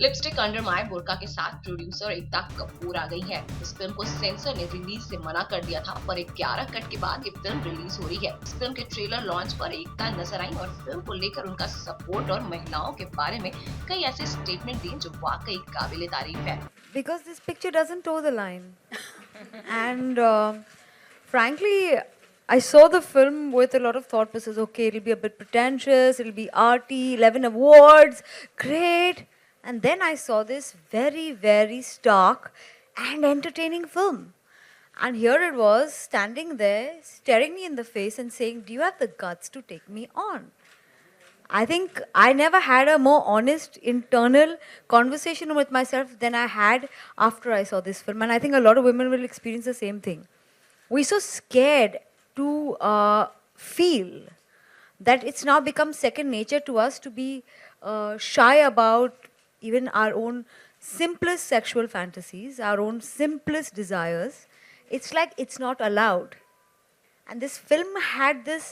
Lipstick under my बुर्का के साथ producer Ekta Kapoor आ गई है। इस फिल्म को सेंसर ने रिलीज से मना कर दिया था, पर 11 कट के बाद ये फिल्म रिलीज हो रही है। इस फिल्म के ट्रेलर लॉन्च पर एकता नजर आई और फिल्म को लेकर उनका सपोर्ट और महिलाओं के बारे में कई ऐसे स्टेटमेंट दिए जो वाकई काबिले तारीफ है। Because this picture doesn't toe the line. And frankly, I saw the film with a lot of thought process. Okay, it'll be a bit pretentious, it'll be arty, 11 awards, great. And then I saw this very, very stark and entertaining film. And here it was, standing there, staring me in the face and saying, "Do you have the guts to take me on?" I think I never had a more honest internal conversation with myself than I had after I saw this film. And I think a lot of women will experience the same thing. We're so scared to feel that it's now become second nature to us to be shy about even our own simplest sexual fantasies, our own simplest desires. It's like it's not allowed. And this film had this,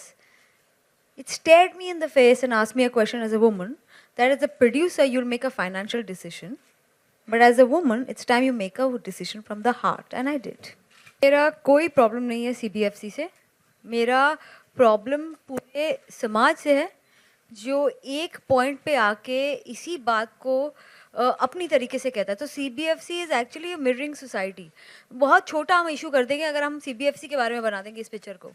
it stared me in the face and asked me a question as a woman that as a producer, you'll make a financial decision. But as a woman, it's time you make a decision from the heart. And I did. मेरा कोई problem नहीं है CBFC से. मेरा problem पूरे समाज से है जो एक पॉइंट पे आके इसी बात को अपनी तरीके से कहता है. तो CBFC is actually a mirroring society. बहुत छोटा हम इशू कर देंगे अगर हम CBFC के बारे में बना देंगे इस पिक्चर को.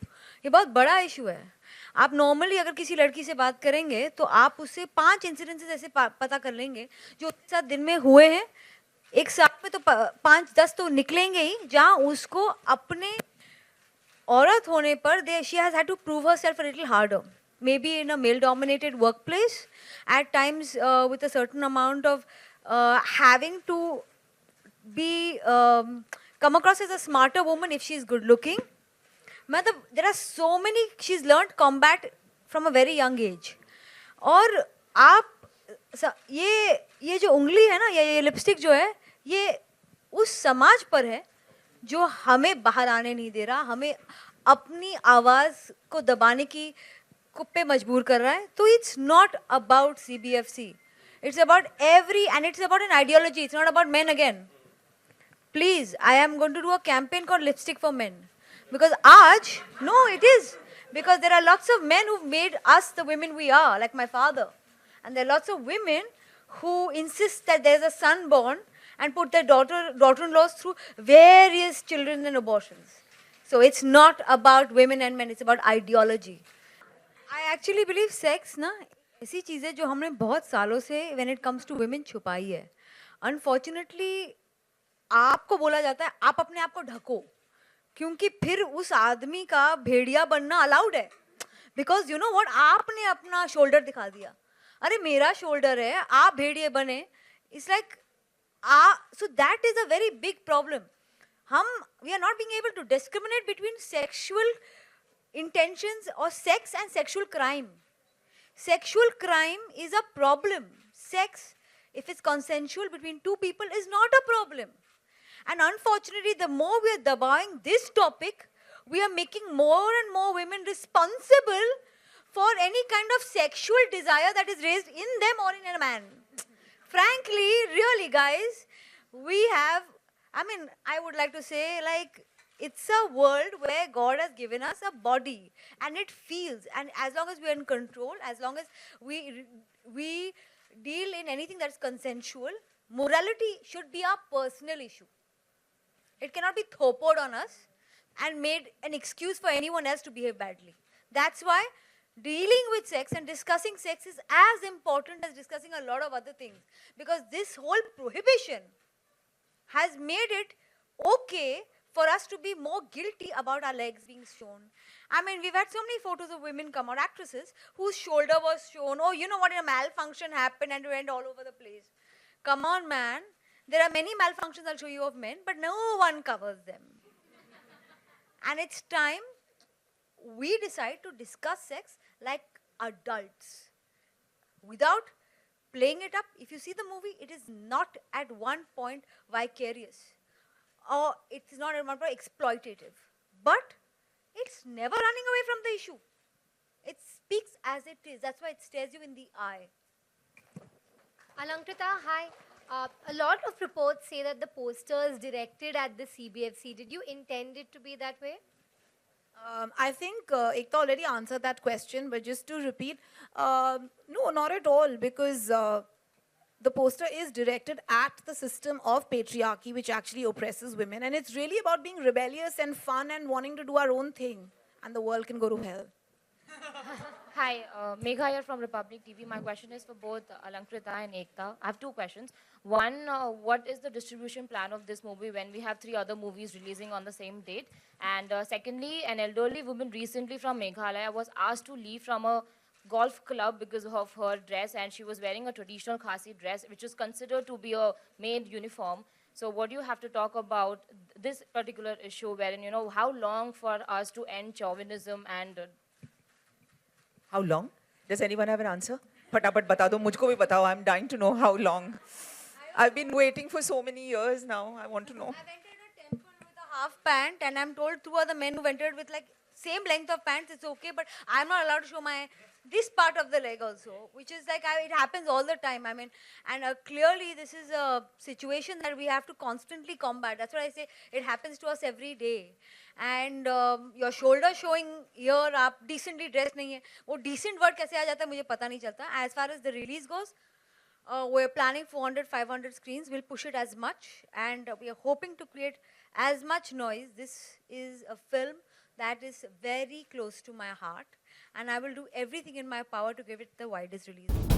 ये बहुत बड़ा इशू है. आप नॉर्मली अगर किसी लड़की से बात करेंगे तो आप उससे 5 इंसिडेंसेस ऐसे पता कर लेंगे जो उसके साथ दिन में हुए हैं. एक साल में तो 5-10 तो निकलेंगे ही जहाँ उसको अपने औरत होने पर she has had to prove herself a little harder. Maybe in a male-dominated workplace, at times with a certain amount of having to be come across as a smarter woman if she's good looking. मतलब there are so many, she's learned combat from a very young age. और आप ये जो उंगली है ना, ये lipstick जो है, ये उस समाज पर है जो हमें बाहर आने नहीं दे रहा, हमें अपनी आवाज़ को दबाने की पे मजबूर कर रहा है. तो it's not about CBFC, it's about every, and it's about an ideology. It's not about men again. Please, I am going to do a campaign called Lipstick for Men. Because no, it is. Because there are lots of men who've made us the women we are, like my father. And there are lots of women who insist that there's a son born and put their daughter-in-laws through various children and abortions. So it's not about women and men, it's about ideology. I actually believe sex ना ऐसी चीज़ है जो हमने बहुत सालों से when it comes to women छुपाई है. Unfortunately, आपको बोला जाता है आप अपने आप को ढको क्योंकि फिर उस आदमी का भेड़िया बनना अलाउड है. बिकॉज यू नो व्हाट, आपने अपना शोल्डर दिखा दिया. अरे मेरा शोल्डर है, आप भेड़िए बने. It's like so that is a very big problem. we are not being able to discriminate between sexual intentions or sex and sexual crime. Sexual crime is a problem. Sex, if it's consensual between two people, is not a problem. And unfortunately, the more we are dabaing this topic, we are making more and more women responsible for any kind of sexual desire that is raised in them or in a man. Frankly, really, guys, I would like to say, like, it's a world where God has given us a body and it feels. And as long as we are in control, as long as we deal in anything that's consensual, morality should be our personal issue. It cannot be thopoed on us and made an excuse for anyone else to behave badly. That's why dealing with sex and discussing sex is as important as discussing a lot of other things. Because this whole prohibition has made it okay for us to be more guilty about our legs being shown. I mean, we've had so many photos of women come out, actresses, whose shoulder was shown. Oh, you know what, a malfunction happened and it went all over the place. Come on, man. There are many malfunctions I'll show you of men, but no one covers them. And it's time we decide to discuss sex like adults. Without playing it up. If you see the movie, it is not at one point vicarious. Or it is not at one point exploitative. But it's never running away from the issue. It speaks as it is. That's why it stares you in the eye. Alankrita, hi. A lot of reports say that the poster is directed at the CBFC. Did you intend it to be that way? I think Ekta already answered that question, but just to repeat, no, not at all, because the poster is directed at the system of patriarchy, which actually oppresses women, and it's really about being rebellious and fun and wanting to do our own thing, and the world can go to hell. Hi, Megha here from Republic TV. My question is for both Alankrita and Ekta. I have two questions. One, what is the distribution plan of this movie when we have three other movies releasing on the same date? And secondly, an elderly woman recently from Meghalaya was asked to leave from a golf club because of her dress, and she was wearing a traditional Khasi dress, which is considered to be a maid uniform. So what do you have to talk about this particular issue wherein, how long for us to end chauvinism and How long? Does anyone have an answer? फटाफट बता दो मुझको भी बताओ. I'm dying to know how long. I've been waiting for so many years now. I want to know. I've entered a temple with a half pant, and I'm told two other men who've entered with like same length of pants. It's okay, but I'm not allowed to show my this part of the leg also, which is like it happens all the time. I mean, and clearly this is a situation that we have to constantly combat. That's what I say. It happens to us every day. And your shoulder showing here आप decently dressed नहीं है. वो decent word कैसे आ जाता है मुझे पता नहीं चलता. As far as the release goes, we're planning 400, 500 screens. We'll push it as much, and we are hoping to create as much noise. This is a film that is very close to my heart, and I will do everything in my power to give it the widest release.